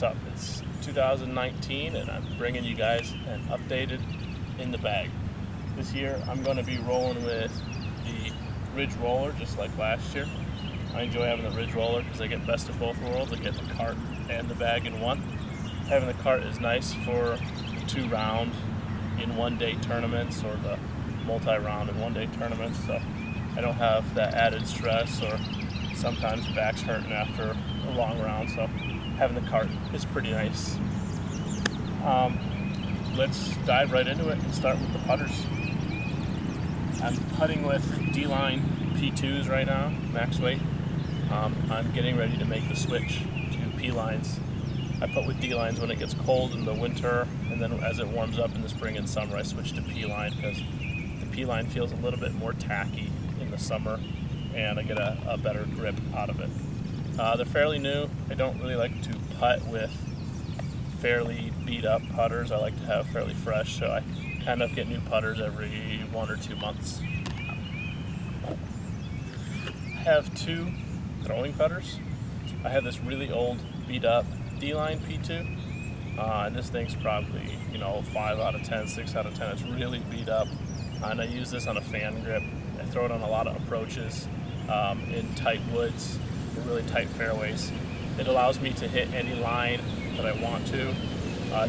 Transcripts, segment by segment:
what's up? It's 2019 and I'm bringing you guys an updated in the bag. This year I'm going to be rolling with the Ridge Roller just like last year. I enjoy having the Ridge Roller because I get best of both worlds. I get the cart and the bag in one. Having the cart is nice for the 2-round in one-day tournaments or the multi-round in one-day tournaments, so I don't have that added stress, or sometimes back's hurting after a long round, so having the cart is pretty nice. Let's dive right into it and start with the putters. I'm putting with D Line P2s right now, max weight. I'm getting ready to make the switch to P lines. I put with D lines when it gets cold in the winter, and then as it warms up in the spring and summer, I switch to P line because the P line feels a little bit more tacky in the summer, and I get a better grip out of it. They're fairly new. I don't really like to putt with fairly beat up putters. I like to have fairly fresh, so I kind of get new putters every 1 or 2 months. I have 2 throwing putters. I have this really old beat up D Line P2, and this thing's probably 5 out of 10, 6 out of 10. It's really beat up, and I use this on a fan grip. I throw it on a lot of approaches in tight woods or really tight fairways. It allows me to hit any line that I want to.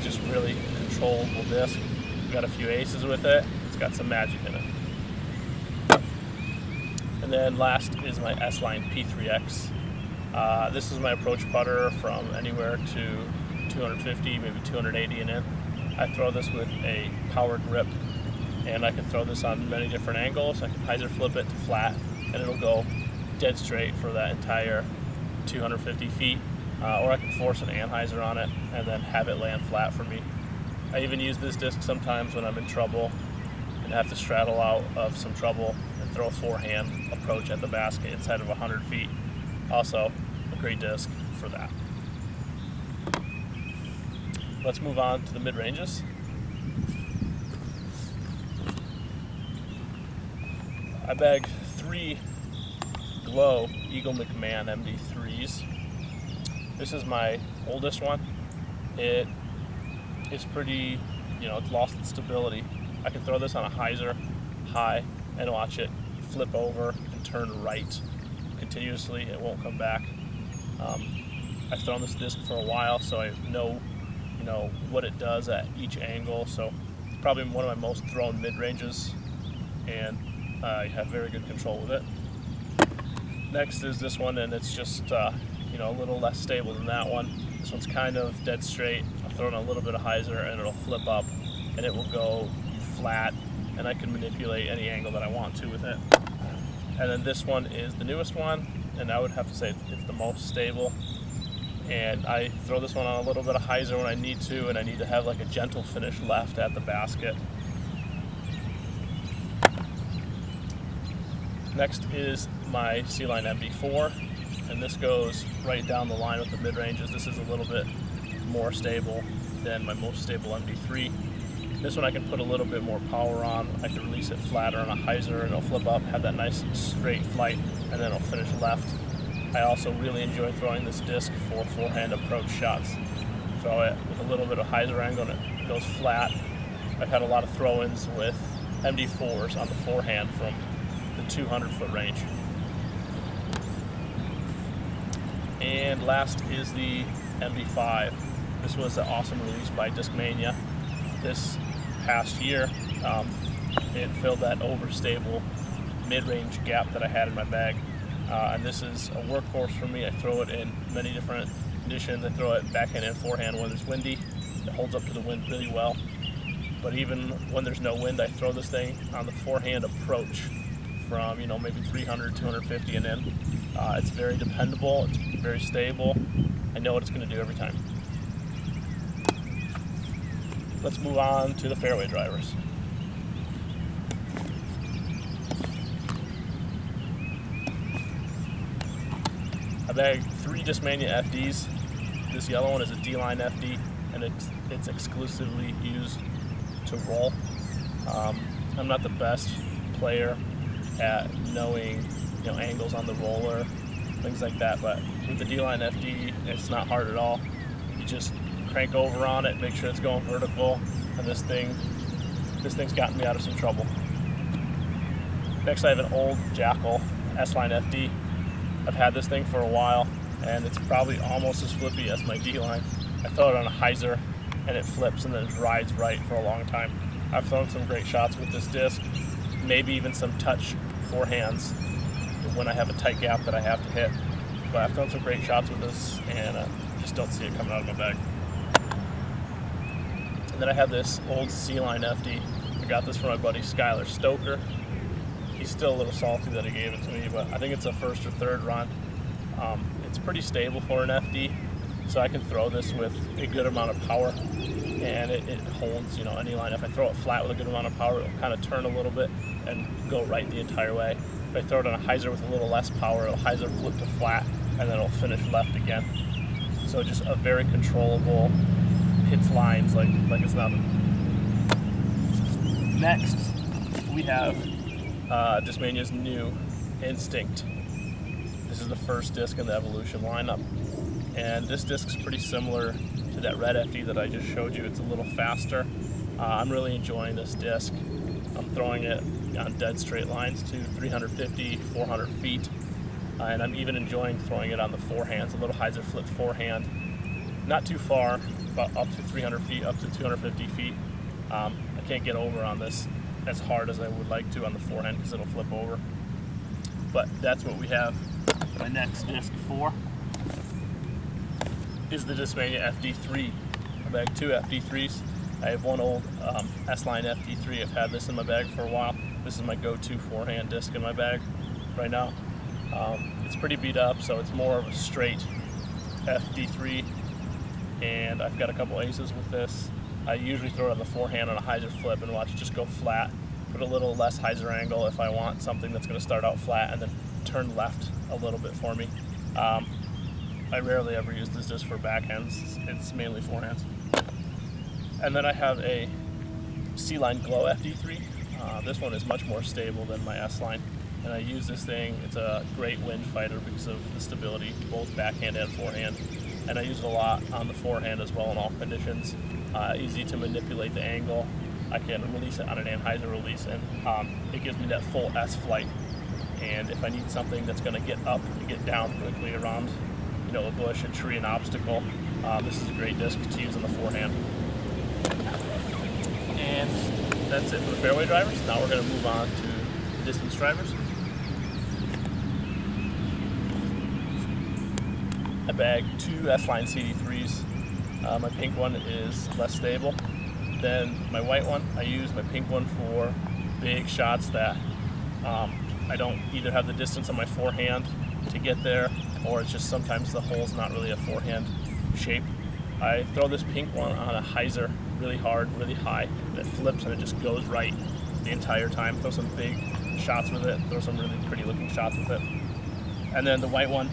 Just really controllable disc. Got a few aces with it. It's got some magic in it. And then last is my S Line PD2. This is my approach putter from anywhere to 250, maybe 280 and in. I throw this with a power grip, and I can throw this on many different angles. I can hyzer flip it to flat, and it'll go dead straight for that entire 250 feet. Or I can force an anhyzer on it and then have it land flat for me. I even use this disc sometimes when I'm in trouble and have to straddle out of some trouble and throw a forehand approach at the basket inside of 100 feet. Also, a great disc for that. Let's move on to the mid-ranges. I bagged 3 Glow MD3 MD3s. This is my oldest one. It is pretty, it's lost its stability. I can throw this on a hyzer high and watch it flip over and turn right continuously. It won't come back. I've thrown this disc for a while, so I know, what it does at each angle. So it's probably one of my most thrown mid-ranges, and I have very good control with it. Next is this one, and it's just a little less stable than that one. This one's kind of dead straight. I'll throw in a little bit of hyzer and it'll flip up and it will go flat, and I can manipulate any angle that I want to with it. And then this one is the newest one, and I would have to say it's the most stable. And I throw this one on a little bit of hyzer when I need to, and I need to have like a gentle finish left at the basket. Next is my C Line MD4, and this goes right down the line with the mid-ranges. This is a little bit more stable than my most stable MD3. This one I can put a little bit more power on. I can release it flatter on a hyzer and it'll flip up, have that nice straight flight, and then it'll finish left. I also really enjoy throwing this disc for forehand approach shots. Throw it with a little bit of hyzer angle and it goes flat. I've had a lot of throw-ins with MD4s on the forehand from the 200-foot range. And last is the MD5. This was an awesome release by Discmania this past year. It filled that overstable mid-range gap that I had in my bag. And this is a workhorse for me. I throw it in many different conditions. I throw it backhand and forehand when it's windy. It holds up to the wind really well. But even when there's no wind, I throw this thing on the forehand approach from maybe 300, 250 and in. It's very dependable. It's very stable. I know what it's going to do every time. Let's move on to the Fairway Drivers. I bagged 3 Discmania FDs. This yellow one is a D Line FD, and it's exclusively used to roll. I'm not the best player at knowing angles on the roller, things like that, but with the D Line FD, it's not hard at all. You just crank over on it, make sure it's going vertical, and this thing's gotten me out of some trouble. Next I have an old Jackal S Line FD. I've had this thing for a while, and it's probably almost as flippy as my D line. I throw it on a hyzer, and it flips and then it rides right for a long time. I've thrown some great shots with this disc, maybe even some touch forehands when I have a tight gap that I have to hit. But I've thrown some great shots with this, and just don't see it coming out of my bag. And then I have this old C Line FD. I got this from my buddy Skylar Stoker. He's still a little salty that he gave it to me, but I think it's a first or third run. It's pretty stable for an FD, so I can throw this with a good amount of power, and it holds, you know, any line. If I throw it flat with a good amount of power, it'll kind of turn a little bit and go right the entire way. If I throw it on a hyzer with a little less power, it'll hyzer flip to flat, and then it'll finish left again. So just a very controllable, hits lines like it's nothing. Next, we have Discmania's new Instinct. This is the first disc in the Evolution lineup, and this disc is pretty similar to that red FD that I just showed you. It's a little faster. I'm really enjoying this disc. I'm throwing it on dead straight lines to 350, 400 feet, and I'm even enjoying throwing it on the forehands, a little hyzer flip forehand. Not too far, about up to 300 feet, up to 250 feet. I can't get over on this as hard as I would like to on the forehand because it'll flip over. But that's what we have. My next disc for is the Discmania FD3. I bag 2 FD3s. I have one old S Line FD3. I've had this in my bag for a while. This is my go-to forehand disc in my bag right now. It's pretty beat up, so it's more of a straight FD3, and I've got a couple aces with this. I usually throw it on the forehand on a hyzer flip and watch it just go flat. Put a little less hyzer angle if I want something that's going to start out flat, and then turn left a little bit for me. I rarely ever use this disc for backhands. It's mainly forehands. And then I have a C Line Glow FD3. This one is much more stable than my S Line, and I use this thing. It's a great wind fighter because of the stability, both backhand and forehand. And I use it a lot on the forehand as well in all conditions. Easy to manipulate the angle. I can release it on an anhyzer release, and it gives me that full S flight. And if I need something that's going to get up and get down quickly around, you know, a bush, a tree, an obstacle, this is a great disc to use on the forehand. And that's it for the fairway drivers. Now we're going to move on to the distance drivers. I bagged 2 S Line CD3s. My pink one is less stable than my white one. I use my pink one for big shots that I don't either have the distance on my forehand to get there, or it's just sometimes the hole's not really a forehand shape. I throw this pink one on a hyzer really hard, really high, and it flips and it just goes right the entire time. Throw some big shots with it, throw some really pretty looking shots with it. And then the white one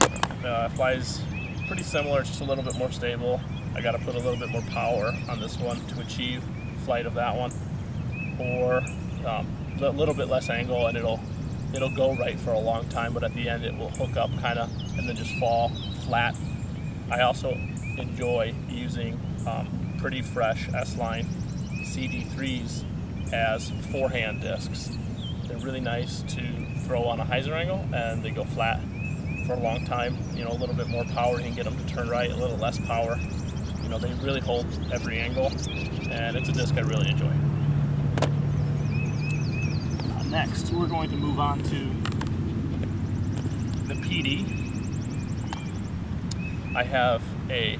flies pretty similar, just a little bit more stable. I got to put a little bit more power on this one to achieve flight of that one, or a little bit less angle, and it'll go right for a long time, but at the end it will hook up kind of and then just fall flat. I also enjoy using pretty fresh S Line CD3s as forehand discs. They're really nice to throw on a hyzer angle, and they go flat for a long time. You know, a little bit more power, you can get them to turn right, a little less power. You know, they really hold every angle, and it's a disc I really enjoy. Next, we're going to move on to the PD. I have a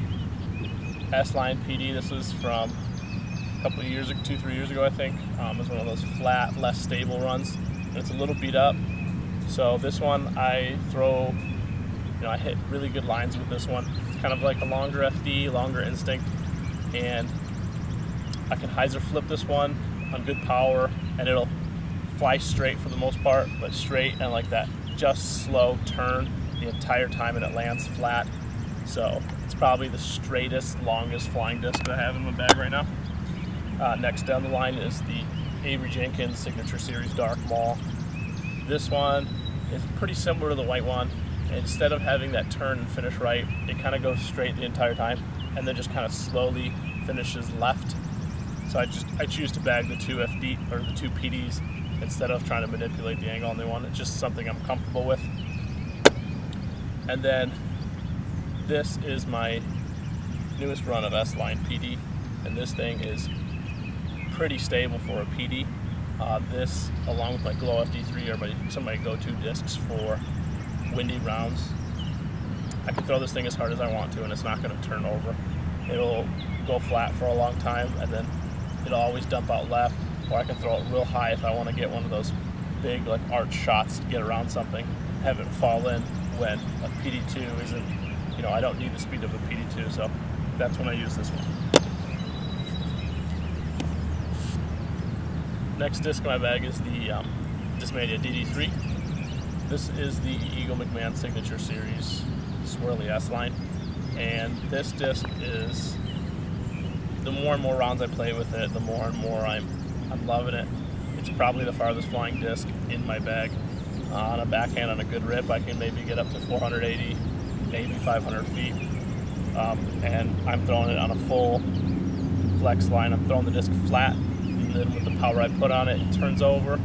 S Line PD. This is from a couple of years ago, 2-3 years ago, I think. It's one of those flat, less stable runs. And it's a little beat up. So this one I throw, you know, I hit really good lines with this one. It's kind of like a longer FD, longer Instinct, and I can hyzer flip this one on good power, and it'll fly straight for the most part, but straight and like that just slow turn the entire time, and it lands flat. So it's probably the straightest, longest flying disc that I have in my bag right now. Next down the line is the Avery Jenkins Signature Series Dark Maul. This one is pretty similar to the white one. Instead of having that turn and finish right, it kind of goes straight the entire time. and then just kind of slowly finishes left. So I choose to bag the two FD or the two PDs instead of trying to manipulate the angle on the one. It's just something I'm comfortable with. And then this is my newest run of S Line PD, and this thing is pretty stable for a PD. This, along with my Glow FD3, are some of my go-to discs for windy rounds. I can throw this thing as hard as I want to, and it's not going to turn over. It'll go flat for a long time, and then it'll always dump out left, or I can throw it real high if I want to get one of those big like arch shots to get around something, have it fall in when a PD2 isn't, you know, I don't need the speed of a PD2, so that's when I use this one. Next disc in my bag is the Discmania DD3. This is the Eagle McMahon Signature Series Swirly S Line, and this disc is, the more and more rounds I play with it, the more and more I'm loving it. It's probably the farthest flying disc in my bag. On a backhand on a good rip, I can maybe get up to 480, maybe 500 feet, and I'm throwing it on a full flex line. I'm throwing the disc flat, and then with the power I put on it, it turns over,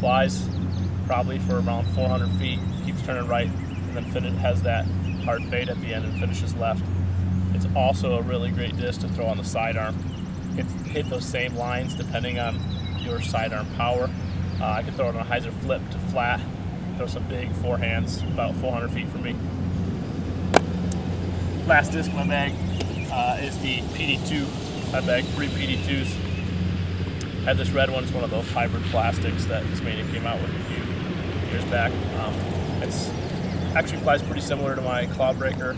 flies probably for around 400 feet, keeps turning right, and then has that hard fade at the end and finishes left. It's also a really great disc to throw on the sidearm. It's hit those same lines depending on your sidearm power. I can throw it on a hyzer flip to flat, throw some big forehands about 400 feet from me. Last disc in my bag is the PD2. I bagged 3 PD2s. I had this red one. It's one of those hybrid plastics that Discmania came out with a few years back. It's actually flies pretty similar to my Cloudbreaker.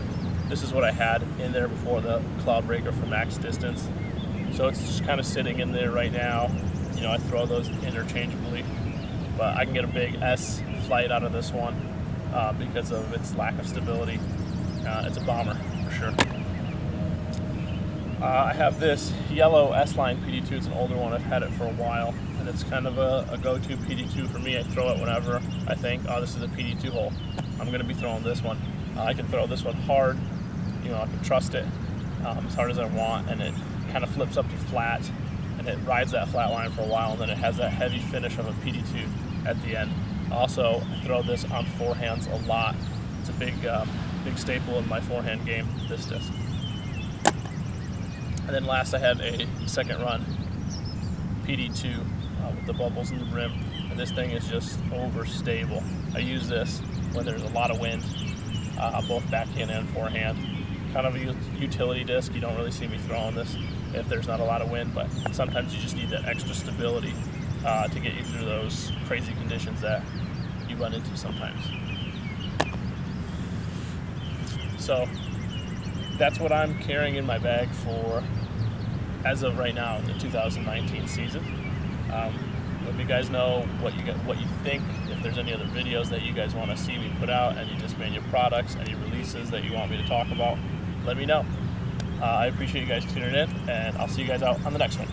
This is what I had in there before the Cloudbreaker for max distance. So it's just kind of sitting in there right now. You know, I throw those interchangeably, but I can get a big S flight out of this one because of its lack of stability. It's a bomber for sure. I have this yellow S Line PD2. It's an older one. I've had it for a while, and it's kind of a go-to PD2 for me. I throw it whenever I think, oh, this is a PD2 hole. I'm going to be throwing this one. I can throw this one hard. You know, I can trust it as hard as I want, and it kind of flips up to flat, and it rides that flat line for a while, and then it has that heavy finish of a PD2 at the end. Also, I throw this on forehands a lot. It's a big staple in my forehand game, this disc. And then last I have a second run PD2 with the bubbles in the rim, and this thing is just overstable. I use this when there's a lot of wind, both backhand and forehand. Kind of a utility disc. You don't really see me throwing this if there's not a lot of wind, but sometimes you just need that extra stability to get you through those crazy conditions that you run into sometimes. So that's what I'm carrying in my bag for, as of right now, in the 2019 season. Let you guys know what you think. If there's any other videos that you guys want to see me put out, any Discmania products, any releases that you want me to talk about, let me know. I appreciate you guys tuning in, and I'll see you guys out on the next one.